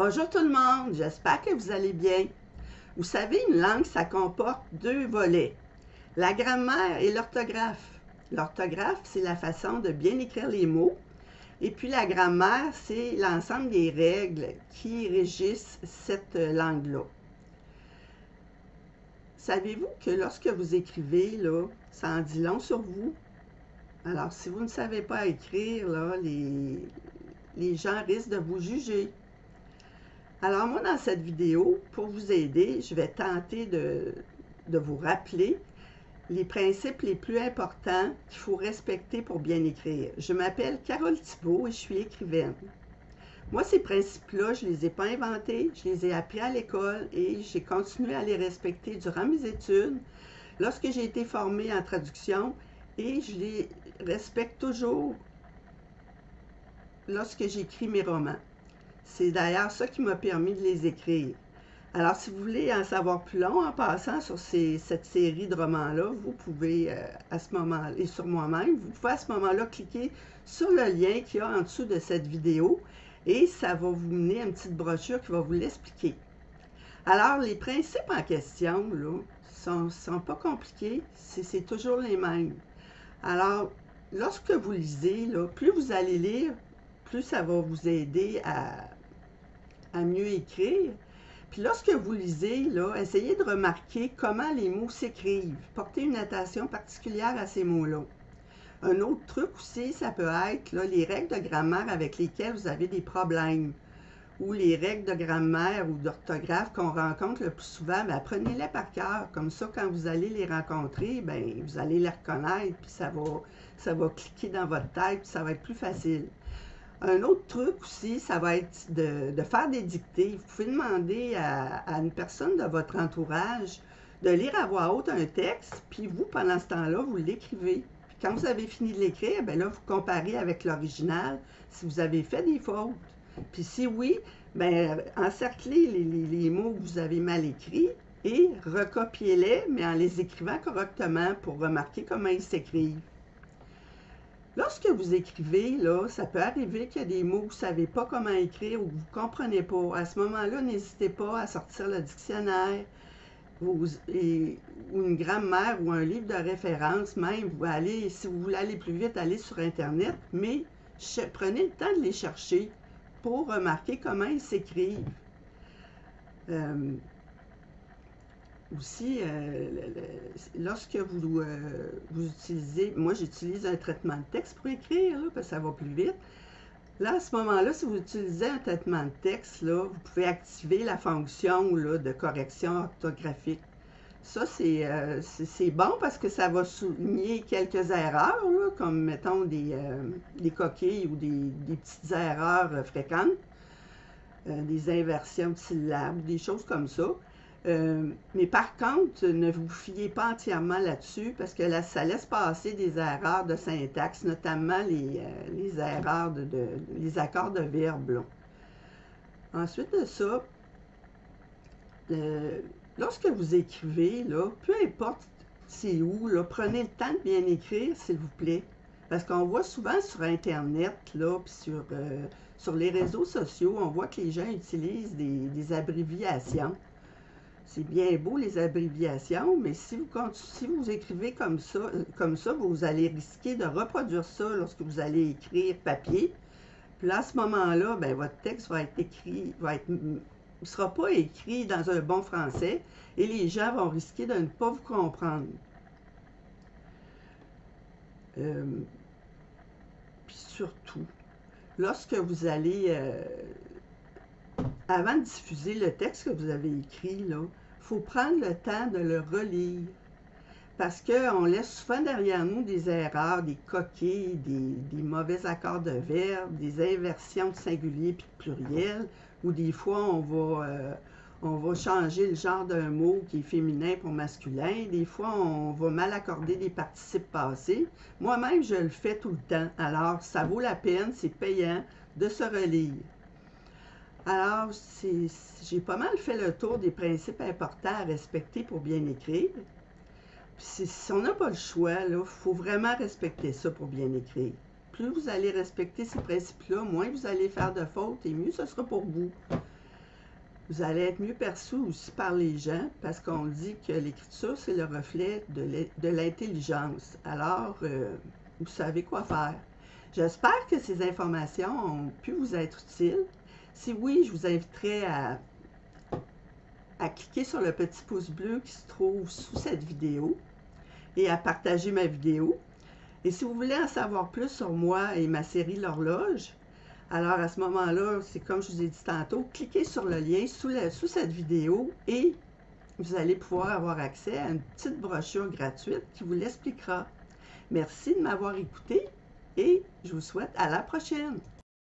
Bonjour tout le monde, j'espère que vous allez bien. Vous savez, une langue, ça comporte deux volets, la grammaire et l'orthographe. L'orthographe, c'est la façon de bien écrire les mots, et puis la grammaire, c'est l'ensemble des règles qui régissent cette langue-là. Savez-vous que lorsque vous écrivez, là, ça en dit long sur vous? Alors, si vous ne savez pas écrire, là, les gens risquent de vous juger. Alors moi, dans cette vidéo, pour vous aider, je vais tenter de vous rappeler les principes les plus importants qu'il faut respecter pour bien écrire. Je m'appelle Carole Thibault et je suis écrivaine. Moi, ces principes-là, je ne les ai pas inventés, je les ai appris à l'école et j'ai continué à les respecter durant mes études, lorsque j'ai été formée en traduction, et je les respecte toujours lorsque j'écris mes romans. C'est d'ailleurs ça qui m'a permis de les écrire. Alors, si vous voulez en savoir plus long en passant sur cette série de romans-là, vous pouvez à ce moment-là, et sur moi-même, vous pouvez à ce moment-là cliquer sur le lien qu'il y a en dessous de cette vidéo et ça va vous mener à une petite brochure qui va vous l'expliquer. Alors, les principes en question, là, sont pas compliqués, c'est toujours les mêmes. Alors, lorsque vous lisez, là, plus vous allez lire, plus ça va vous aider à mieux écrire. Puis lorsque vous lisez, là, essayez de remarquer comment les mots s'écrivent. Portez une attention particulière à ces mots-là. Un autre truc aussi, ça peut être là, les règles de grammaire avec lesquelles vous avez des problèmes, ou les règles de grammaire ou d'orthographe qu'on rencontre le plus souvent, bien, apprenez-les par cœur. Comme ça, quand vous allez les rencontrer, bien, vous allez les reconnaître, puis ça va cliquer dans votre tête, puis ça va être plus facile. Un autre truc aussi, ça va être de faire des dictées. Vous pouvez demander à une personne de votre entourage de lire à voix haute un texte, puis vous, pendant ce temps-là, vous l'écrivez. Puis quand vous avez fini de l'écrire, bien là, vous comparez avec l'original si vous avez fait des fautes. Puis si oui, bien, encerclez les mots que vous avez mal écrits et recopiez-les, mais en les écrivant correctement pour remarquer comment ils s'écrivent. Lorsque vous écrivez, là, ça peut arriver qu'il y a des mots que vous ne savez pas comment écrire ou que vous ne comprenez pas. À ce moment-là, n'hésitez pas à sortir le dictionnaire ou une grammaire ou un livre de référence. Même, si vous voulez aller plus vite, allez sur Internet, mais prenez le temps de les chercher pour remarquer comment ils s'écrivent. Aussi, lorsque vous utilisez, moi j'utilise un traitement de texte pour écrire, là, parce que ça va plus vite. Là, à ce moment-là, si vous utilisez un traitement de texte, là, vous pouvez activer la fonction là, de correction orthographique. Ça, c'est bon parce que ça va souligner quelques erreurs, là, comme mettons des coquilles ou des petites erreurs fréquentes, des inversions de syllabes, des choses comme ça. Mais par contre, ne vous fiez pas entièrement là-dessus parce que là, ça laisse passer des erreurs de syntaxe, notamment les erreurs les accords de verbe. Là. Ensuite de ça, lorsque vous écrivez, là, peu importe c'est où, là, prenez le temps de bien écrire, s'il vous plaît. Parce qu'on voit souvent sur Internet, là, puis sur les réseaux sociaux, on voit que les gens utilisent des abréviations. C'est bien beau les abréviations, mais si vous écrivez comme ça, vous allez risquer de reproduire ça lorsque vous allez écrire papier. Puis là, à ce moment-là, ben, votre texte va être écrit, ne sera pas écrit dans un bon français et les gens vont risquer de ne pas vous comprendre. Puis surtout, lorsque vous allez, avant de diffuser le texte que vous avez écrit, là, faut prendre le temps de le relire parce qu'on laisse souvent derrière nous des erreurs, des coquilles, des mauvais accords de verbe, des inversions de singulier puis de pluriel, ou des fois on va changer le genre d'un mot qui est féminin pour masculin, des fois on va mal accorder des participes passés. Moi-même, je le fais tout le temps, alors ça vaut la peine, c'est payant de se relire. Alors, j'ai pas mal fait le tour des principes importants à respecter pour bien écrire. Puis si on n'a pas le choix, il faut vraiment respecter ça pour bien écrire. Plus vous allez respecter ces principes-là, moins vous allez faire de fautes et mieux ce sera pour vous. Vous allez être mieux perçu aussi par les gens parce qu'on dit que l'écriture, c'est le reflet de l'intelligence. Alors, vous savez quoi faire. J'espère que ces informations ont pu vous être utiles. Si oui, je vous inviterai à cliquer sur le petit pouce bleu qui se trouve sous cette vidéo et à partager ma vidéo. Et si vous voulez en savoir plus sur moi et ma série L'Horloge, alors à ce moment-là, c'est comme je vous ai dit tantôt, cliquez sur le lien sous cette vidéo et vous allez pouvoir avoir accès à une petite brochure gratuite qui vous l'expliquera. Merci de m'avoir écouté et je vous souhaite à la prochaine.